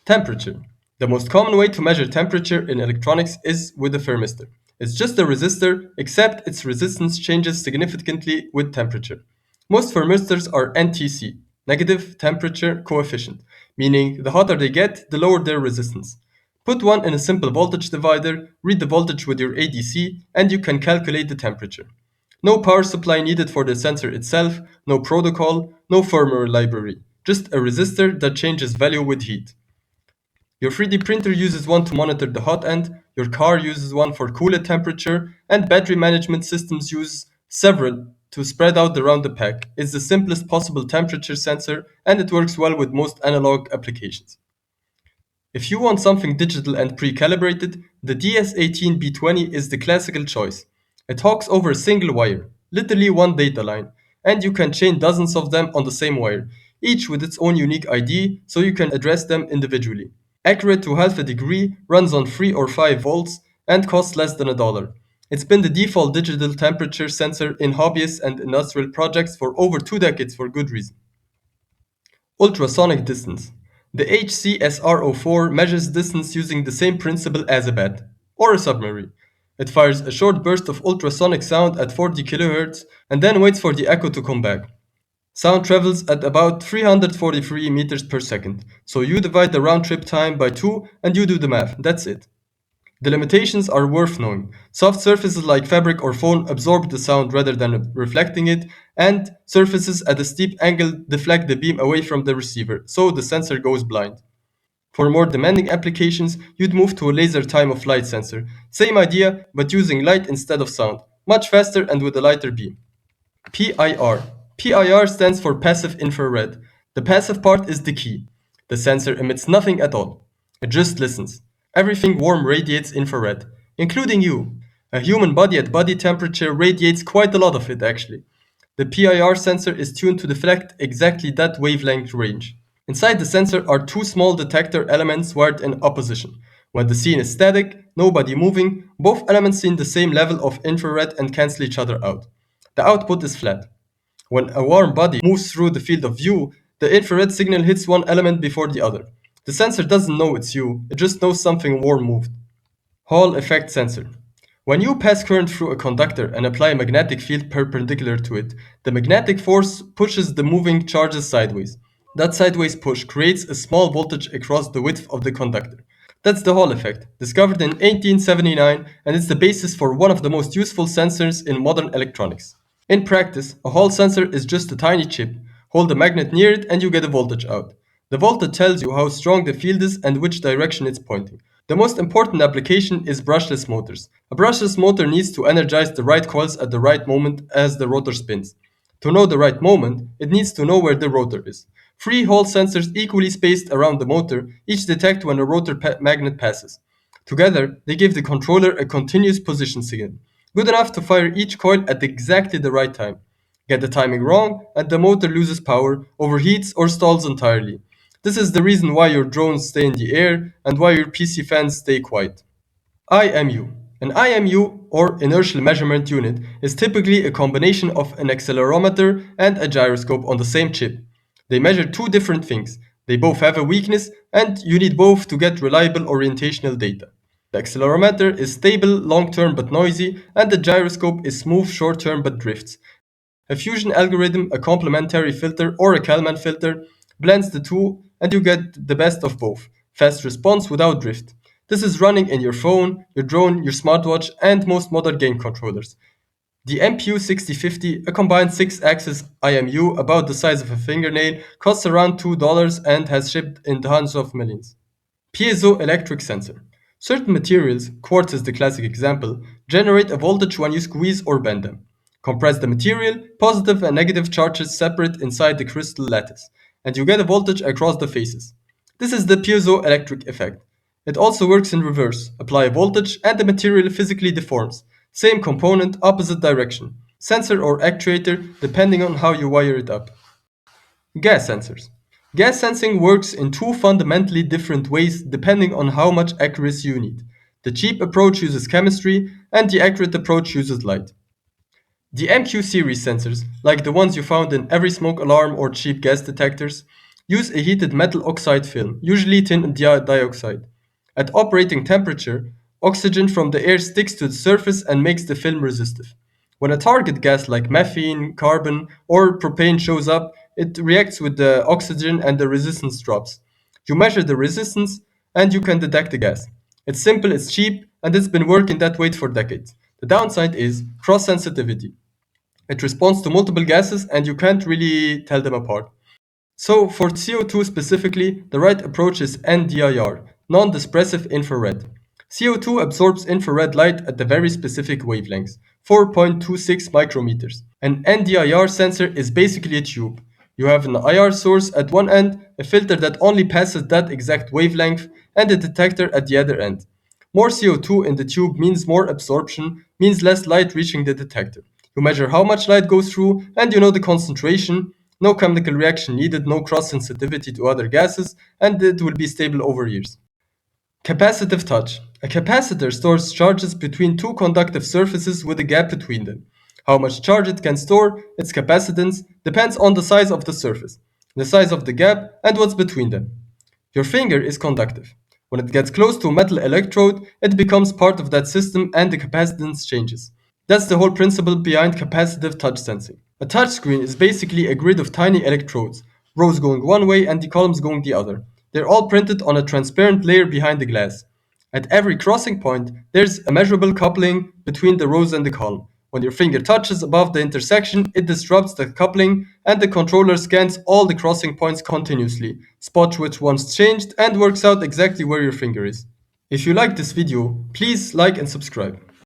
Temperature. The most common way to measure temperature in electronics is with a thermistor. It's just a resistor, except its resistance changes significantly with temperature. Most thermistors are NTC, negative temperature coefficient, meaning the hotter they get, the lower their resistance. Put one in a simple voltage divider, read the voltage with your ADC, and you can calculate the temperature. No power supply needed for the sensor itself, no protocol, no firmware library, just a resistor that changes value with heat. Your 3D printer uses one to monitor the hot end, your car uses one for cooler temperature, and battery management systems use several to spread out around the pack. It's the simplest possible temperature sensor and it works well with most analog applications. If you want something digital and pre-calibrated, the DS18B20 is the classical choice. It talks over a single wire, literally one data line, and you can chain dozens of them on the same wire, each with its own unique ID so you can address them individually. Accurate to half a degree, runs on 3 or 5 volts, and costs less than $1. It's been the default digital temperature sensor in hobbyists and industrial projects for over 2 decades for good reason. Ultrasonic distance. The HCSR04 measures distance using the same principle as a bat, or a submarine. It fires a short burst of ultrasonic sound at 40 kHz and then waits for the echo to come back. Sound travels at about 343 meters per second, so you divide the round trip time by 2 and you do the math, that's it. The limitations are worth knowing. Soft surfaces like fabric or foam absorb the sound rather than reflecting it, and surfaces at a steep angle deflect the beam away from the receiver, so the sensor goes blind. For more demanding applications, you'd move to a laser time-of-flight sensor. Same idea, but using light instead of sound. Much faster and with a lighter beam. PIR. PIR stands for passive infrared. The passive part is the key. The sensor emits nothing at all. It just listens. Everything warm radiates infrared, including you. A human body at body temperature radiates quite a lot of it actually. The PIR sensor is tuned to deflect exactly that wavelength range. Inside the sensor are two small detector elements wired in opposition. When the scene is static, nobody moving, both elements see the same level of infrared and cancel each other out. The output is flat. When a warm body moves through the field of view, the infrared signal hits one element before the other. The sensor doesn't know it's you, it just knows something warm moved. Hall effect sensor. When you pass current through a conductor and apply a magnetic field perpendicular to it, the magnetic force pushes the moving charges sideways. That sideways push creates a small voltage across the width of the conductor. That's the Hall effect, discovered in 1879, and it's the basis for one of the most useful sensors in modern electronics. In practice, a Hall sensor is just a tiny chip. Hold a magnet near it and you get a voltage out. The voltage tells you how strong the field is and which direction it's pointing. The most important application is brushless motors. A brushless motor needs to energize the right coils at the right moment as the rotor spins. To know the right moment, it needs to know where the rotor is. 3 Hall sensors equally spaced around the motor each detect when a rotor magnet passes. Together, they give the controller a continuous position signal, good enough to fire each coil at exactly the right time. Get the timing wrong, and the motor loses power, overheats, or stalls entirely. This is the reason why your drones stay in the air and why your PC fans stay quiet. IMU. An IMU, or inertial measurement unit, is typically a combination of an accelerometer and a gyroscope on the same chip. They measure two different things. They both have a weakness, and you need both to get reliable orientational data. The accelerometer is stable long-term but noisy, and the gyroscope is smooth short-term but drifts. A fusion algorithm, a complementary filter, or a Kalman filter blends the two, and you get the best of both. Fast response without drift. This is running in your phone, your drone, your smartwatch, and most modern game controllers. The MPU6050, a combined 6-axis IMU about the size of a fingernail, costs around $2 and has shipped in the hundreds of millions. Piezoelectric sensor. Certain materials, quartz is the classic example, generate a voltage when you squeeze or bend them. Compress the material, positive and negative charges separate inside the crystal lattice, and you get a voltage across the faces. This is the piezoelectric effect. It also works in reverse. Apply a voltage and the material physically deforms. Same component, opposite direction. Sensor or actuator, depending on how you wire it up. Gas sensors. Gas sensing works in two fundamentally different ways depending on how much accuracy you need. The cheap approach uses chemistry, and the accurate approach uses light. The MQ series sensors, like the ones you found in every smoke alarm or cheap gas detectors, Use a heated metal oxide film, usually tin dioxide. At operating temperature, oxygen from the air sticks to the surface and makes the film resistive. When a target gas like methane, carbon, or propane shows up, it reacts with the oxygen and the resistance drops. You measure the resistance and you can detect the gas. It's simple, it's cheap, and it's been working that way for decades. The downside is cross sensitivity. It responds to multiple gases and you can't really tell them apart. So, for CO2 specifically, the right approach is NDIR, non-dispersive infrared. CO2 absorbs infrared light at the very specific wavelengths, 4.26 micrometers. An NDIR sensor is basically a tube. You have an IR source at one end, a filter that only passes that exact wavelength, and a detector at the other end. More CO2 in the tube means more absorption, means less light reaching the detector. You measure how much light goes through, and you know the concentration. No chemical reaction needed, no cross sensitivity to other gases, and it will be stable over years. Capacitive touch. A capacitor stores charges between two conductive surfaces with a gap between them. How much charge it can store, its capacitance, depends on the size of the surface, the size of the gap, and what's between them. Your finger is conductive. When it gets close to a metal electrode, it becomes part of that system and the capacitance changes. That's the whole principle behind capacitive touch sensing. A touchscreen is basically a grid of tiny electrodes, rows going one way and the columns going the other. They're all printed on a transparent layer behind the glass. At every crossing point, there's a measurable coupling between the rows and the column. When your finger touches above the intersection, it disrupts the coupling and the controller scans all the crossing points continuously, spots which one's changed, and works out exactly where your finger is. If you like this video, please like and subscribe.